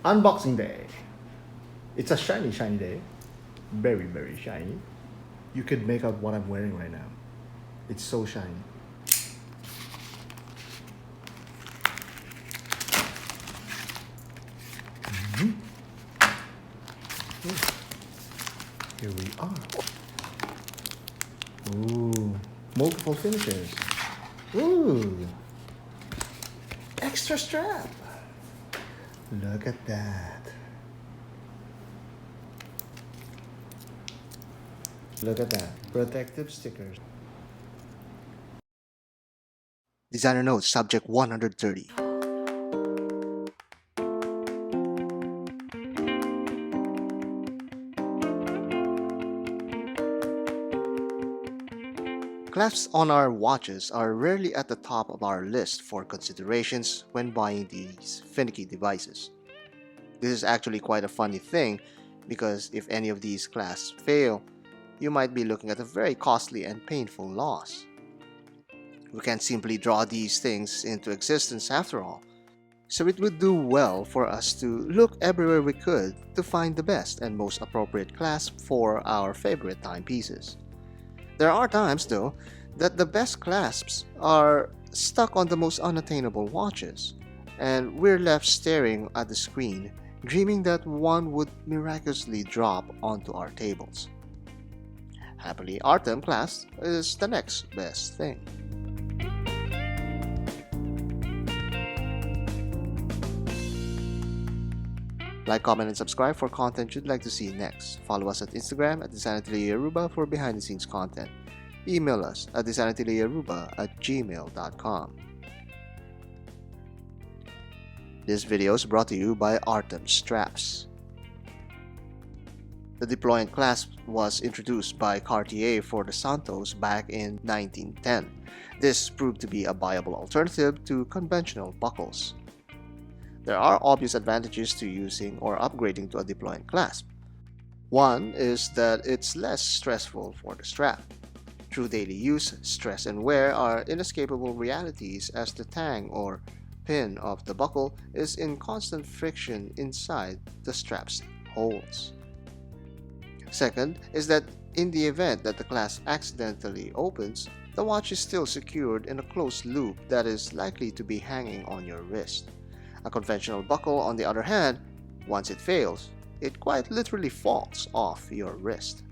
Unboxing day. It's a shiny, shiny day. Very, very shiny. You could make out what I'm wearing right now. It's so shiny. Here we are. Ooh, multiple finishes. Ooh, extra strap. Look at that. Look at that. Protective stickers. Designer notes, subject 130. Clasps on our watches are rarely at the top of our list for considerations when buying these finicky devices. This is actually quite a funny thing because if any of these clasps fail, you might be looking at a very costly and painful loss. We can't simply draw these things into existence after all, so it would do well for us to look everywhere we could to find the best and most appropriate clasp for our favorite timepieces. There are times, though, that the best clasps are stuck on the most unattainable watches, and we're left staring at the screen, dreaming that one would miraculously drop onto our tables. Happily, Artem Clasps is the next best thing. Like, comment, and subscribe for content you'd like to see next. Follow us at Instagram at DesignAtelieraRuba for behind-the-scenes content. Email us at designatelierruba@gmail.com. This video is brought to you by Artem Clasps. The Deployant clasp was introduced by Cartier for the Santos back in 1910. This proved to be a viable alternative to conventional buckles. There are obvious advantages to using or upgrading to a Deployant clasp. One is that it's less stressful for the strap. Through daily use, stress and wear are inescapable realities as the tang or pin of the buckle is in constant friction inside the strap's holes. Second is that in the event that the clasp accidentally opens, the watch is still secured in a closed loop that is likely to be hanging on your wrist. A conventional buckle, on the other hand, once it fails, it quite literally falls off your wrist.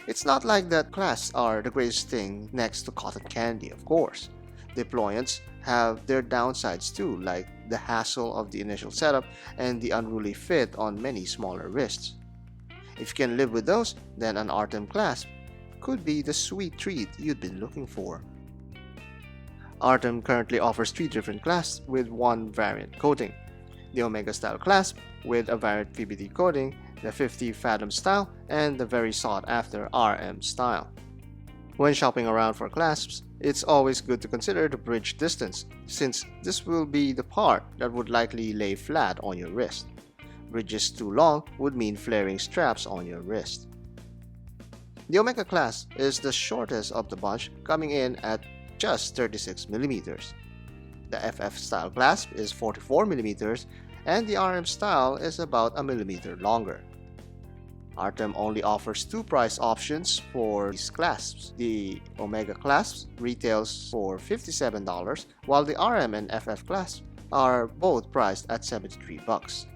It's not like that clasps are the greatest thing next to cotton candy, of course. Deployants have their downsides too, like the hassle of the initial setup and the unruly fit on many smaller wrists. If you can live with those, then an Artem clasp could be the sweet treat you'd been looking for. Artem currently offers 3 different clasps with one variant coating: the Omega style clasp with a variant PBD coating, the 50 Fathoms style, and the very sought after RM style. When shopping around for clasps, it's always good to consider the bridge distance, since this will be the part that would likely lay flat on your wrist. Bridges too long would mean flaring straps on your wrist. The Omega clasp is the shortest of the bunch, coming in at just 36mm. The FF style clasp is 44mm, and the RM style is about a millimeter longer. Artem only offers 2 price options for these clasps. The Omega clasp retails for $57, while the RM and FF clasps are both priced at $73.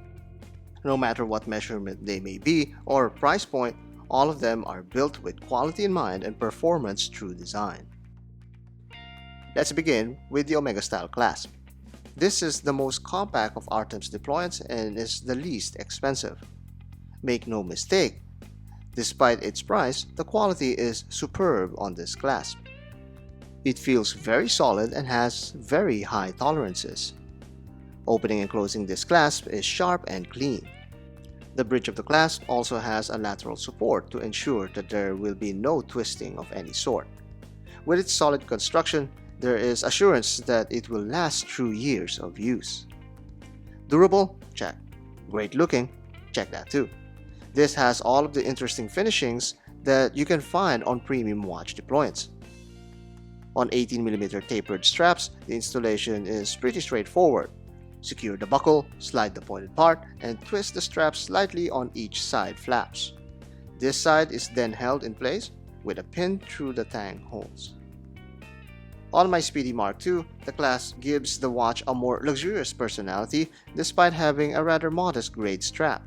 No matter what measurement they may be or price point, all of them are built with quality in mind and performance through design. Let's begin with the Omega style clasp. This is the most compact of Artem's deployants and is the least expensive. Make no mistake, despite its price, the quality is superb on this clasp. It feels very solid and has very high tolerances. Opening and closing this clasp is sharp and clean. The bridge of the clasp also has a lateral support to ensure that there will be no twisting of any sort. With its solid construction, there is assurance that it will last through years of use. Durable? Check. Great looking? Check that too. This has all of the interesting finishings that you can find on premium watch deployants. On 18mm tapered straps, the installation is pretty straightforward. Secure the buckle, slide the pointed part, and twist the strap slightly on each side flaps. This side is then held in place with a pin through the tang holes. On my Speedy Mark II, the clasp gives the watch a more luxurious personality despite having a rather modest grade strap.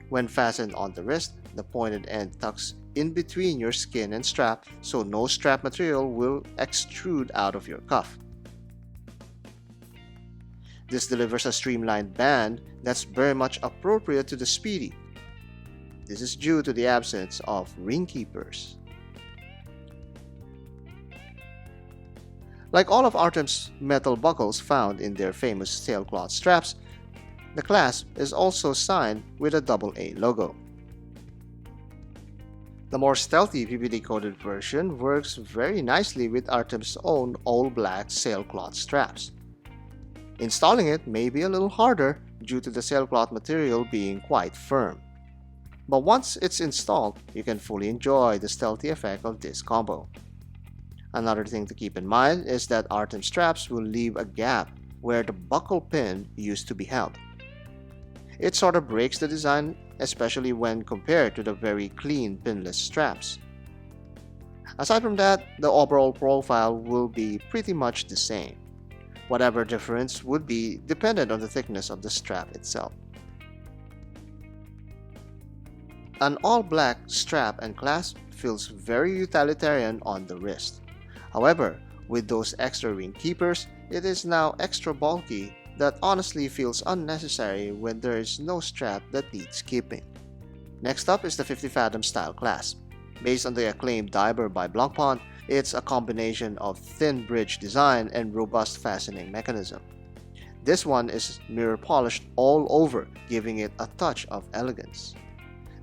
When fastened on the wrist, the pointed end tucks in between your skin and strap so no strap material will extrude out of your cuff. This delivers a streamlined band that's very much appropriate to the Speedy. This is due to the absence of ring keepers. Like all of Artem's metal buckles found in their famous Sailcloth straps, the clasp is also signed with a AA logo. The more stealthy PVD-coated version works very nicely with Artem's own all-black Sailcloth straps. Installing it may be a little harder due to the Sailcloth material being quite firm. But once it's installed, you can fully enjoy the stealthy effect of this combo. Another thing to keep in mind is that Artem straps will leave a gap where the buckle pin used to be held. It sort of breaks the design, especially when compared to the very clean pinless straps. Aside from that, the overall profile will be pretty much the same. Whatever difference would be dependent on the thickness of the strap itself. An all-black strap and clasp feels very utilitarian on the wrist. However, with those extra ring keepers, it is now extra bulky that honestly feels unnecessary when there is no strap that needs keeping. Next up is the 50 Fathom style clasp. Based on the acclaimed diver by Blancpain, it's a combination of thin bridge design and robust fastening mechanism. This one is mirror polished all over, giving it a touch of elegance.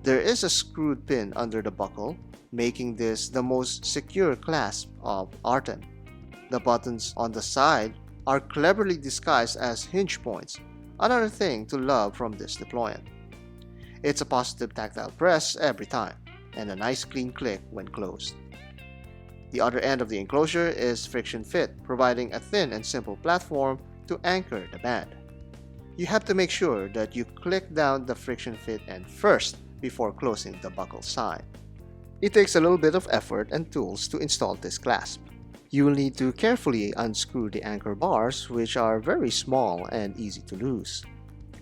There is a screwed pin under the buckle, making this the most secure clasp of Artem. The buttons on the side are cleverly disguised as hinge points, another thing to love from this deployant. It's a positive tactile press every time, and a nice clean click when closed. The other end of the enclosure is friction fit, providing a thin and simple platform to anchor the band. You have to make sure that you click down the friction fit end first before closing the buckle side. It takes a little bit of effort and tools to install this clasp. You will need to carefully unscrew the anchor bars, which are very small and easy to lose.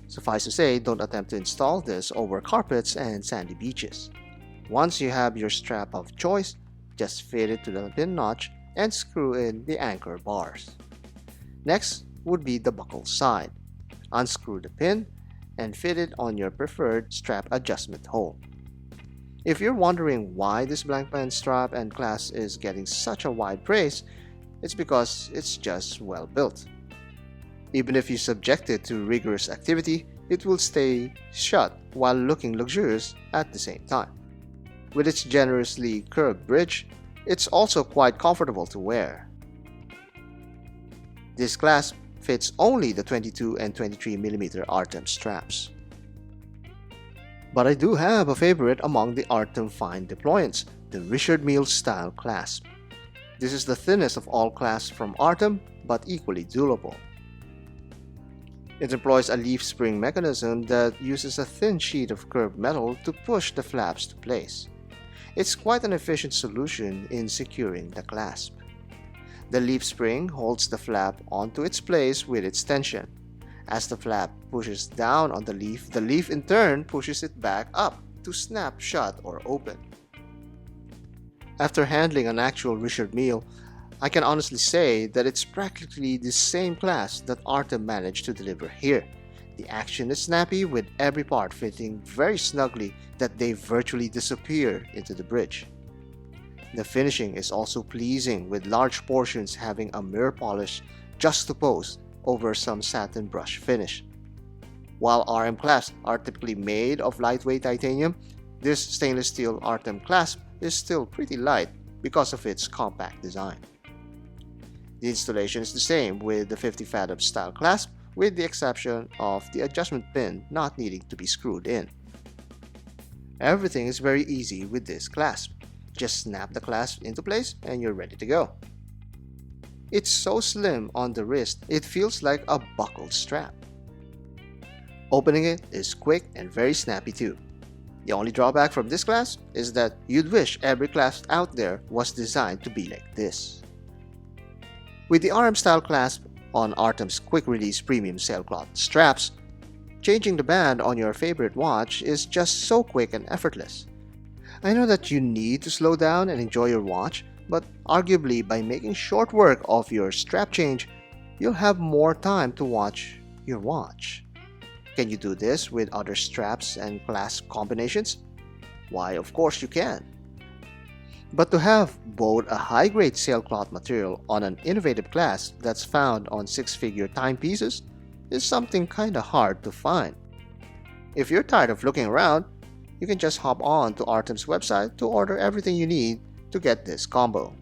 Suffice to say, don't attempt to install this over carpets and sandy beaches. Once you have your strap of choice, just fit it to the pin notch and screw in the anchor bars. Next would be the buckle side. Unscrew the pin and fit it on your preferred strap adjustment hole. If you're wondering why this Blancpain strap and clasp is getting such a wide praise, it's because it's just well built. Even if you subject it to rigorous activity, it will stay shut while looking luxurious at the same time. With its generously curved bridge, it's also quite comfortable to wear. This clasp fits only the 22 and 23mm Artem straps. But I do have a favorite among the Artem fine deployants, the Richard Mille style clasp. This is the thinnest of all clasps from Artem, but equally durable. It employs a leaf spring mechanism that uses a thin sheet of curved metal to push the flaps to place. It's quite an efficient solution in securing the clasp. The leaf spring holds the flap onto its place with its tension. As the flap pushes down on the leaf in turn pushes it back up to snap shut or open. After handling an actual Richard Mille, I can honestly say that it's practically the same clasp that Artem managed to deliver here. The action is snappy, with every part fitting very snugly that they virtually disappear into the bridge. The finishing is also pleasing, with large portions having a mirror polish juxtaposed over some satin brush finish. While Artem clasps are typically made of lightweight titanium, this stainless steel Artem clasp is still pretty light because of its compact design. The installation is the same with the 50 Fathom style clasp, with the exception of the adjustment pin not needing to be screwed in. Everything is very easy with this clasp. Just snap the clasp into place and you're ready to go. It's so slim on the wrist, it feels like a buckled strap. Opening it is quick and very snappy too. The only drawback from this clasp is that you'd wish every clasp out there was designed to be like this. With the RM style clasp on Artem's quick release premium sailcloth straps, changing the band on your favorite watch is just so quick and effortless. I know that you need to slow down and enjoy your watch, but arguably by making short work of your strap change, you'll have more time to watch your watch. Can you do this with other straps and clasp combinations? Why, of course you can. But to have both a high-grade sailcloth material on an innovative clasp that's found on six-figure timepieces is something kinda hard to find. If you're tired of looking around, you can just hop on to Artem's website to order everything you need to get this combo.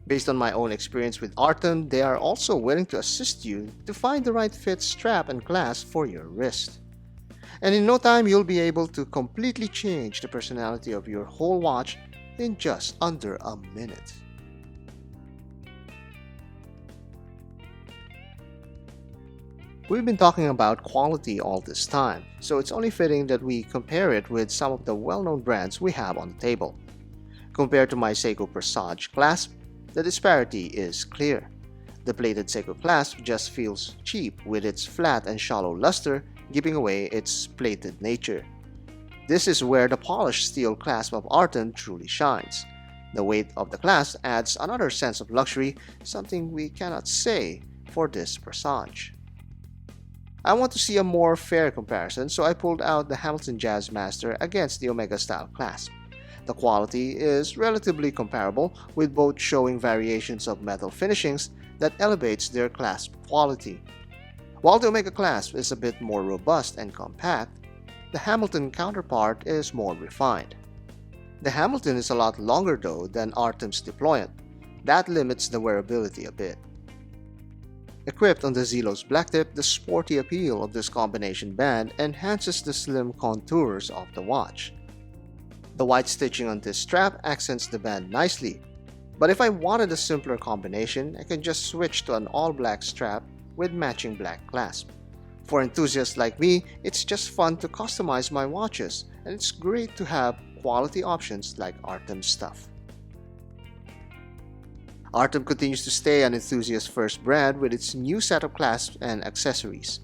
Based on my own experience with Artem, they are also willing to assist you to find the right fit strap and clasp for your wrist. And in no time, you'll be able to completely change the personality of your whole watch in just under a minute. We've been talking about quality all this time, so it's only fitting that we compare it with some of the well-known brands we have on the table. Compared to my Seiko Presage clasp, the disparity is clear. The plated Seiko clasp just feels cheap with its flat and shallow luster, giving away its plated nature. This is where the polished steel clasp of Artem truly shines. The weight of the clasp adds another sense of luxury, something we cannot say for this Presage. I want to see a more fair comparison, so I pulled out the Hamilton Jazzmaster against the Omega style clasp. The quality is relatively comparable, with both showing variations of metal finishings that elevates their clasp quality. While the Omega clasp is a bit more robust and compact, the Hamilton counterpart is more refined. The Hamilton is a lot longer though than Artem's Deployant. That limits the wearability a bit. Equipped on the Zelos black tip, the sporty appeal of this combination band enhances the slim contours of the watch. The white stitching on this strap accents the band nicely, but if I wanted a simpler combination, I can just switch to an all-black strap with matching black clasp. For enthusiasts like me, it's just fun to customize my watches, and it's great to have quality options like Artem's stuff. Artem continues to stay an enthusiast-first brand with its new set of clasps and accessories.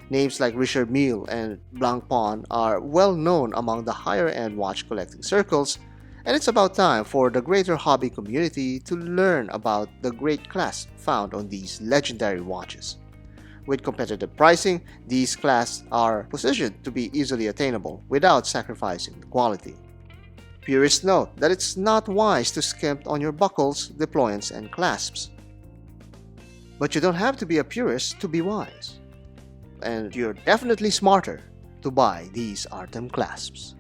Names like Richard Mille and Blancpain are well known among the higher-end watch collecting circles, and it's about time for the greater hobby community to learn about the great clasps found on these legendary watches. With competitive pricing, these clasps are positioned to be easily attainable without sacrificing the quality. Purists note that it's not wise to skimp on your buckles, deployants, and clasps. But you don't have to be a purist to be wise. And you're definitely smarter to buy these Artem clasps.